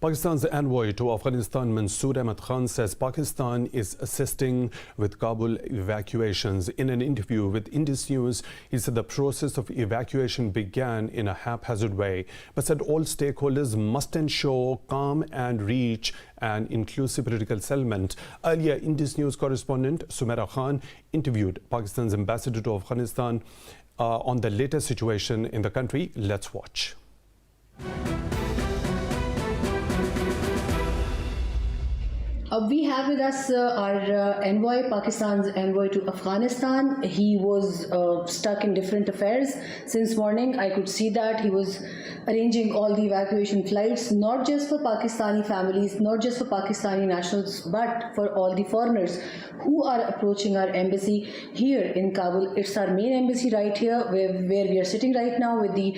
Pakistan's envoy to Afghanistan, Mansoor Ahmad Khan, says Pakistan is assisting with Kabul evacuations. In an interview with Indus News, he said the process of evacuation began in a haphazard way, but said all stakeholders must ensure calm and reach an inclusive political settlement. Earlier, Indus News correspondent Sumaira Khan interviewed Pakistan's ambassador to Afghanistan on the latest situation in the country. Let's watch. We have with us our envoy, Pakistan's envoy to Afghanistan. He was stuck in different affairs since morning. I could see that he was arranging all the evacuation flights, not just for Pakistani families, not just for Pakistani nationals, but for all the foreigners who are approaching our embassy here in Kabul. It's our main embassy right here, where we are sitting right now with the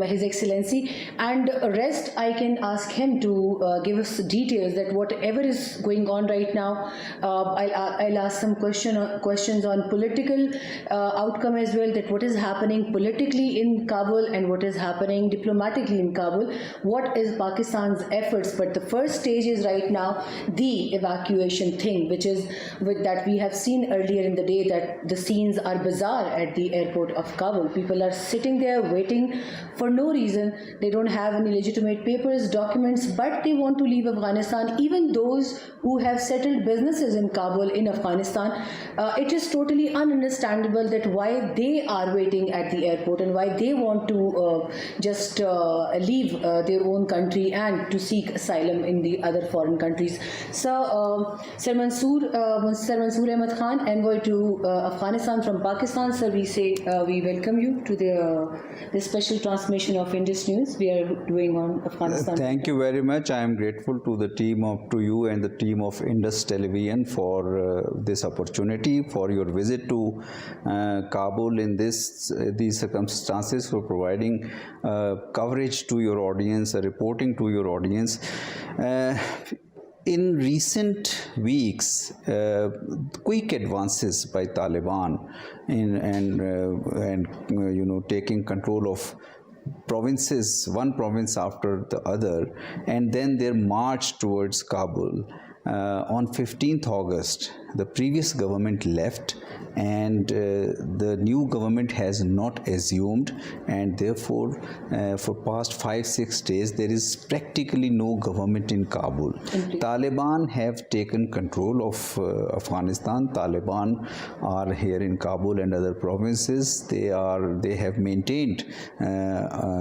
His Excellency. And rest, I can ask him to give us details that whatever is going on right now. I'll ask some questions on political outcome as well, that what is happening politically in Kabul and what is happening diplomatically in Kabul. What is Pakistan's efforts? But the first stage is right now the evacuation thing, which is that we have seen earlier in the day that the scenes are bizarre at the airport of Kabul. People are sitting there waiting for no reason. They don't have any legitimate papers, documents, but they want to leave Afghanistan. Even those who have settled businesses in Kabul, in Afghanistan, it is totally ununderstandable that why they are waiting at the airport and why they want to just leave their own country and to seek asylum in the other foreign countries. So, Sir Mansoor Ahmad Khan, envoy to Afghanistan from Pakistan, sir, we welcome you to the special transmission of Indus News we are doing on Afghanistan. Thank you very much. I am grateful to the team to you and the team of Indus Television for this opportunity, for your visit to Kabul in these circumstances, for providing coverage to your audience, reporting to your audience. In recent weeks, quick advances by Taliban and taking control of provinces, one province after the other, and then their march towards Kabul. On 15th August, the previous government left and the new government has not assumed, and therefore for past 5-6 days there is practically no government in Kabul. Taliban have taken control of Afghanistan. Taliban are here in Kabul and other provinces. They have maintained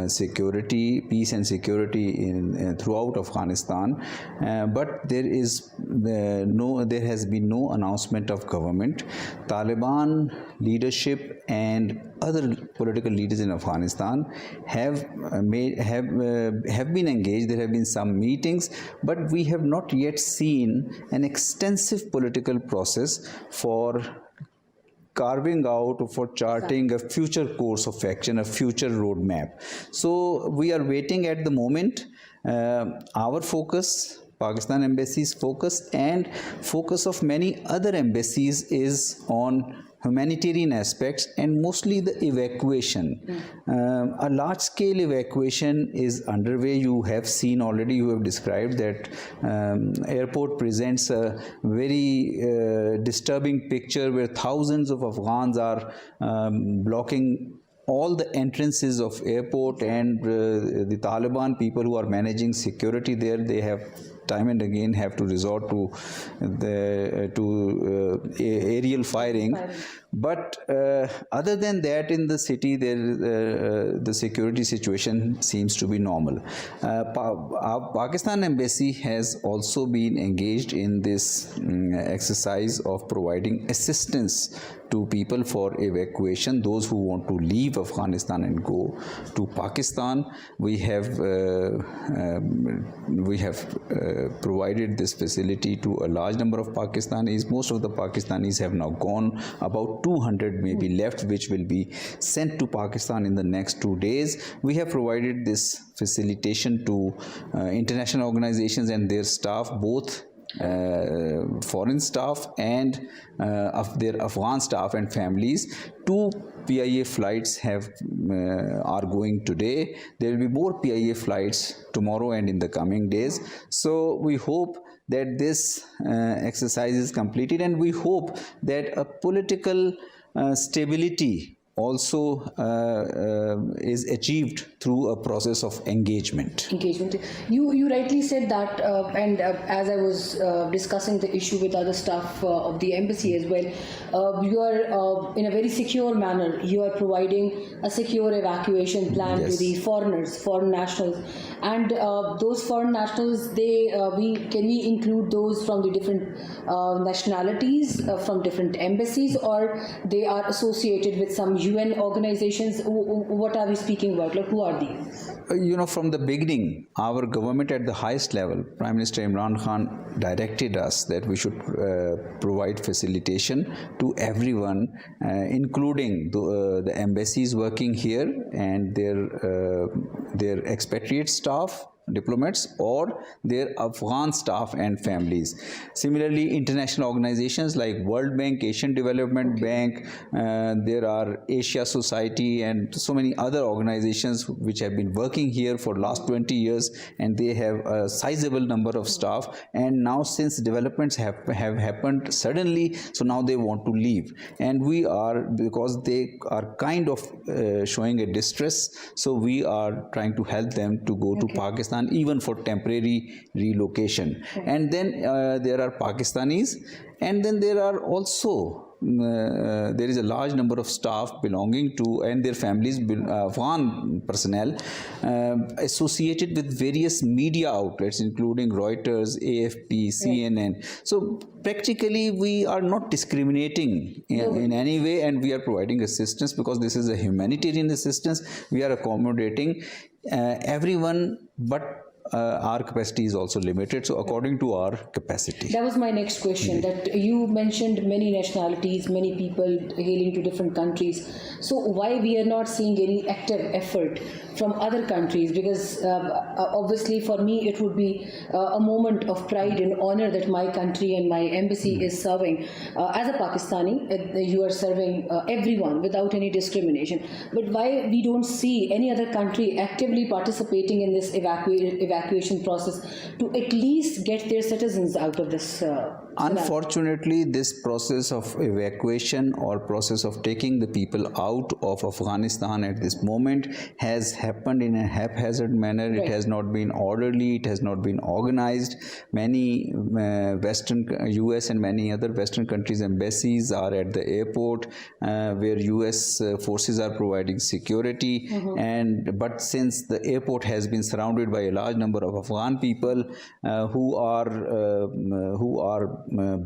security, peace and security throughout Afghanistan, but there has been no announcement of government. Taliban leadership and other political leaders in Afghanistan have been engaged. There have been some meetings, but we have not yet seen an extensive political process for carving out, for charting a future course of action, a future roadmap. So we are waiting at the moment. Our focus, Pakistan Embassy's focus and focus of many other embassies is on humanitarian aspects and mostly the evacuation. A large-scale evacuation is underway. You have seen already, you have described that airport presents a very disturbing picture where thousands of Afghans are blocking all the entrances of airport, and the Taliban people who are managing security there, they have time and again have to resort to aerial firing. But other than that, in the city, the security situation seems to be normal. Our Pakistan Embassy has also been engaged in this exercise of providing assistance to people for evacuation, those who want to leave Afghanistan and go to Pakistan. We have provided this facility to a large number of Pakistanis. Most of the Pakistanis have now gone. About 200 may be left, which will be sent to Pakistan in the next 2 days. We have provided this facilitation to international organizations and their staff, both foreign staff and of their Afghan staff and families. 2 PIA flights are going today. There will be more PIA flights tomorrow and in the coming days. So we hope that this exercise is completed, and we hope that a political stability also is achieved through a process of engagement. You rightly said that, and as I was discussing the issue with other staff of the embassy as well, you are in a very secure manner. You are providing a secure evacuation plan to the foreign nationals, and those foreign nationals, can we include those from the different nationalities from different embassies, or they are associated with some UN organizations? What are we speaking about? Like, who are these? From the beginning, our government at the highest level, Prime Minister Imran Khan, directed us that we should provide facilitation to everyone, including the embassies working here and their expatriate staff, diplomats, or their Afghan staff and families. Similarly, international organizations like World Bank, Asian Development Bank, there are Asia Society and so many other organizations which have been working here for last 20 years, and they have a sizable number of staff. And now, since developments have happened suddenly, so now they want to leave, and we are, because they are kind of showing a distress, so we are trying to help them to go to Pakistan, even for temporary relocation. And then there are Pakistanis, and then there are also there is a large number of staff belonging to and their families, Afghan personnel, associated with various media outlets including Reuters, AFP, CNN. So practically we are not discriminating in any way, and we are providing assistance because this is a humanitarian assistance. We are accommodating everyone, but our capacity is also limited, so according to our capacity. That was my next question, that you mentioned many nationalities, many people hailing to different countries. So why we are not seeing any active effort from other countries? Because obviously for me it would be a moment of pride and honor that my country and my embassy is serving. As a Pakistani, you are serving everyone without any discrimination. But why we don't see any other country actively participating in this evacuation process to at least get their citizens out of this? Unfortunately, this process of evacuation or process of taking the people out of Afghanistan at this moment has happened in a haphazard manner. Right. It has not been orderly, it has not been organized. Many US and many other Western countries' embassies are at the airport where US forces are providing security. But since the airport has been surrounded by a large number of Afghan people who are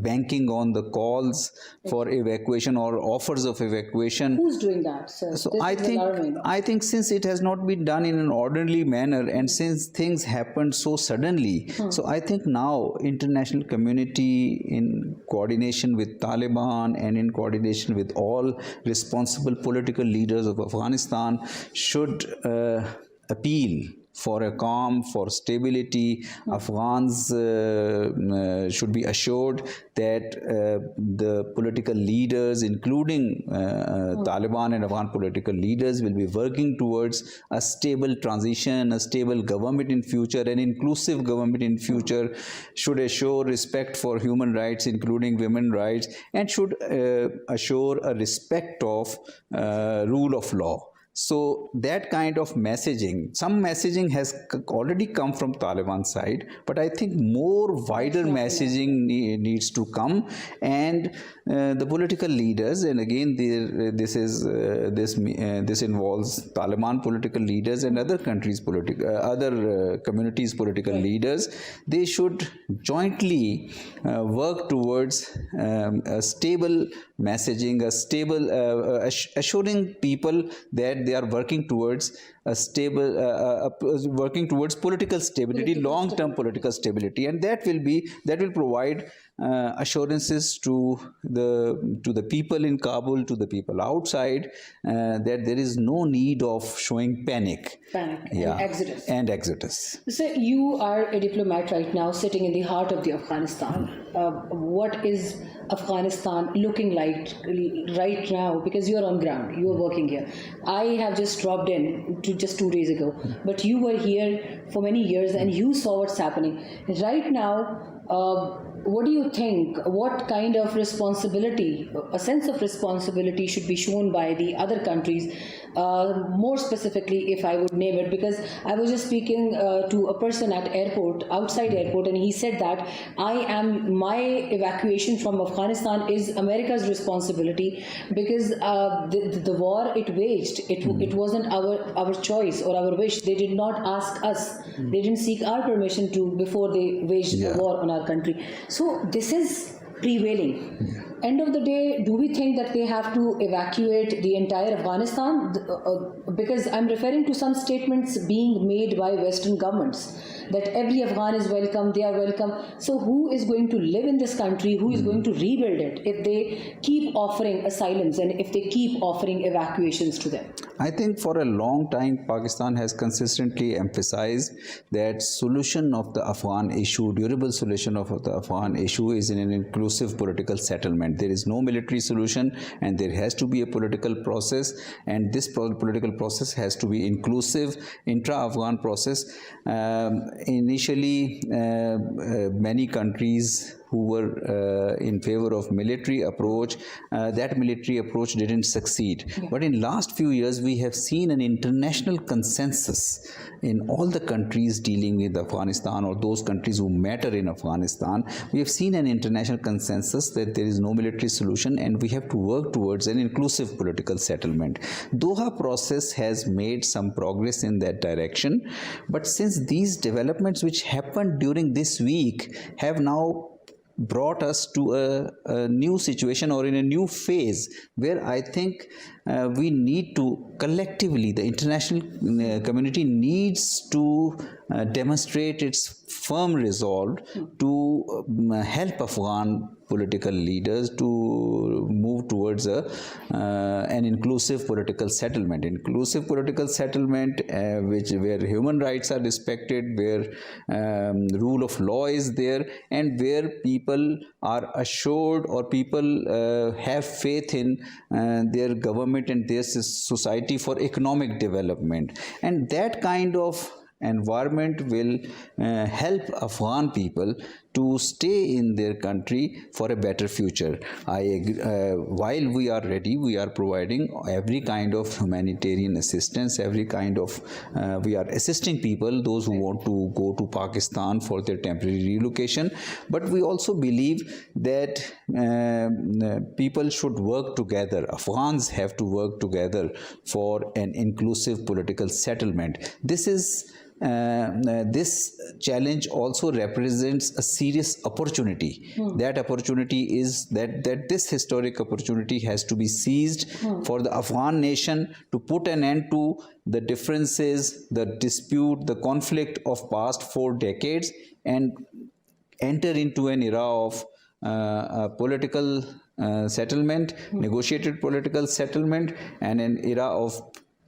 banking on the calls for evacuation or offers of evacuation. Who's doing that, sir? So I think since it has not been done in an orderly manner, and since things happened so suddenly, so I think now international community, in coordination with Taliban and in coordination with all responsible political leaders of Afghanistan, should appeal for a calm, for stability. Afghans should be assured that the political leaders, including Taliban and Afghan political leaders, will be working towards a stable transition, a stable government in future, an inclusive government in future, should assure respect for human rights, including women's rights, and should assure a respect of rule of law. So that kind of messaging, some messaging has already come from Taliban side, but I think more wider messaging needs to come, and the political leaders, and again this involves Taliban political leaders and other countries' other communities' political leaders. They should jointly work towards a stable messaging, a stable assuring people that they are working towards a stable, working towards political stability, long-term political stability, and that will provide assurances to the people in Kabul, to the people outside, that there is no need of showing panic. And exodus. So you are a diplomat right now, sitting in the heart of the Afghanistan. What is Afghanistan looking like right now? Because you are on ground, you are working here. I have just dropped in just 2 days ago, but you were here for many years and you saw what's happening right now. What do you think? What kind of responsibility, a sense of responsibility, should be shown by the other countries? More specifically, if I would name it, because I was just speaking to a person at airport, outside airport, and he said that my evacuation from Afghanistan is America's responsibility, because the war it waged, it wasn't our choice or our wish. They did not ask us. They didn't seek our permission before they waged the war on our country. So this is prevailing. End of the day, do we think that they have to evacuate the entire Afghanistan? Because I'm referring to some statements being made by Western governments that every Afghan is welcome, they are welcome. So who is going to live in this country? Who is going to rebuild it if they keep offering asylums and if they keep offering evacuations to them? I think for a long time, Pakistan has consistently emphasized that solution of the Afghan issue, durable solution of the Afghan issue, is in an inclusive political settlement. There is no military solution and there has to be a political process, and this political process has to be inclusive, intra-Afghan process. Initially, many countries who were in favor of military approach, that military approach didn't succeed. But in last few years, we have seen an international consensus in all the countries dealing with Afghanistan, or those countries who matter in Afghanistan. We have seen an international consensus that there is no military solution and we have to work towards an inclusive political settlement. Doha process has made some progress in that direction, but since these developments which happened during this week have now brought us to a new situation, or in a new phase, where I think we need to collectively, the international community needs to demonstrate its firm resolve to help Afghan political leaders to move towards an inclusive political settlement. Inclusive political settlement where human rights are respected, where rule of law is there, and where people are assured, or people have faith in their government and their society for economic development. And that kind of environment will help Afghan people to stay in their country for a better future. I agree, while we are ready, we are providing every kind of humanitarian assistance, every kind of, we are assisting people, those who want to go to Pakistan for their temporary relocation. But we also believe that people should work together. Afghans have to work together for an inclusive political settlement. This challenge also represents a serious opportunity. That opportunity is that this historic opportunity has to be seized for the Afghan nation to put an end to the differences, the dispute, the conflict of past 4 decades, and enter into an era of political settlement, negotiated political settlement, and an era of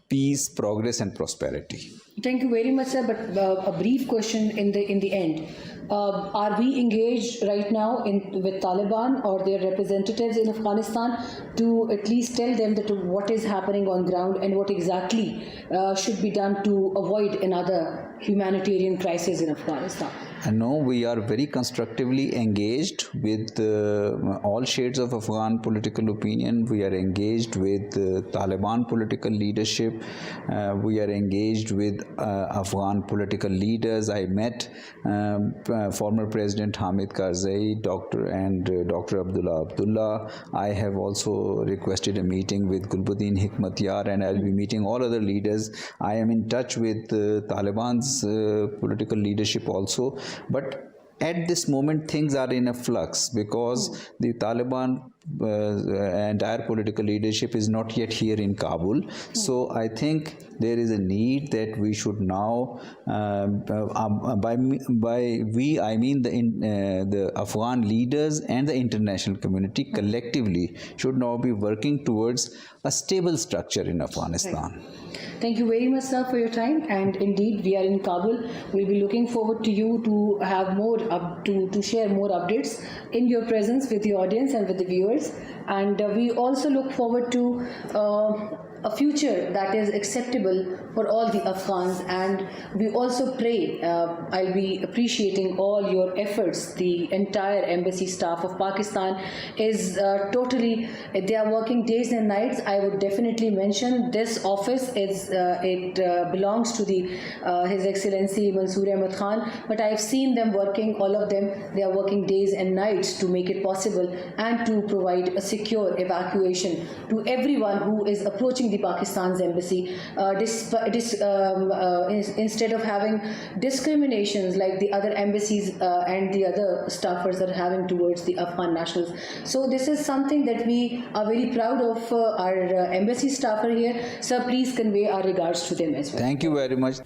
peace, progress, and prosperity. Thank you very much, sir. But a brief question in the end: are we engaged right now with Taliban or their representatives in Afghanistan to at least tell them that what is happening on ground and what exactly should be done to avoid another humanitarian crisis in Afghanistan? No, we are very constructively engaged with all shades of Afghan political opinion. We are engaged with Taliban political leadership. We are engaged with Afghan political leaders. I met former President Hamid Karzai, Dr. Abdullah Abdullah. I have also requested a meeting with Gulbuddin Hikmatyar, and I'll be meeting all other leaders. I am in touch with Taliban's political leadership also. But at this moment, things are in a flux because the Taliban entire political leadership is not yet here in Kabul. So I think there is a need that we should now, by we I mean the Afghan leaders and the international community collectively should now be working towards a stable structure in Afghanistan. Thank you very much, sir, for your time. And indeed, we are in Kabul. We'll be looking forward to you to have more to share more updates in your presence with the audience and with the viewers. And we also look forward to a future that is acceptable for all the Afghans. And we also pray, I'll be appreciating all your efforts. The entire embassy staff of Pakistan is totally, they are working days and nights. I would definitely mention this office is, it belongs to the His Excellency Mansoor Ahmad Khan, but I've seen them working, all of them, they are working days and nights to make it possible and to provide a secure evacuation to everyone who is approaching the Pakistan's embassy, instead of having discriminations like the other embassies and the other staffers are having towards the Afghan nationals. So this is something that we are very proud of our embassy staffer here. Sir, please convey our regards to them as well. Thank you very much.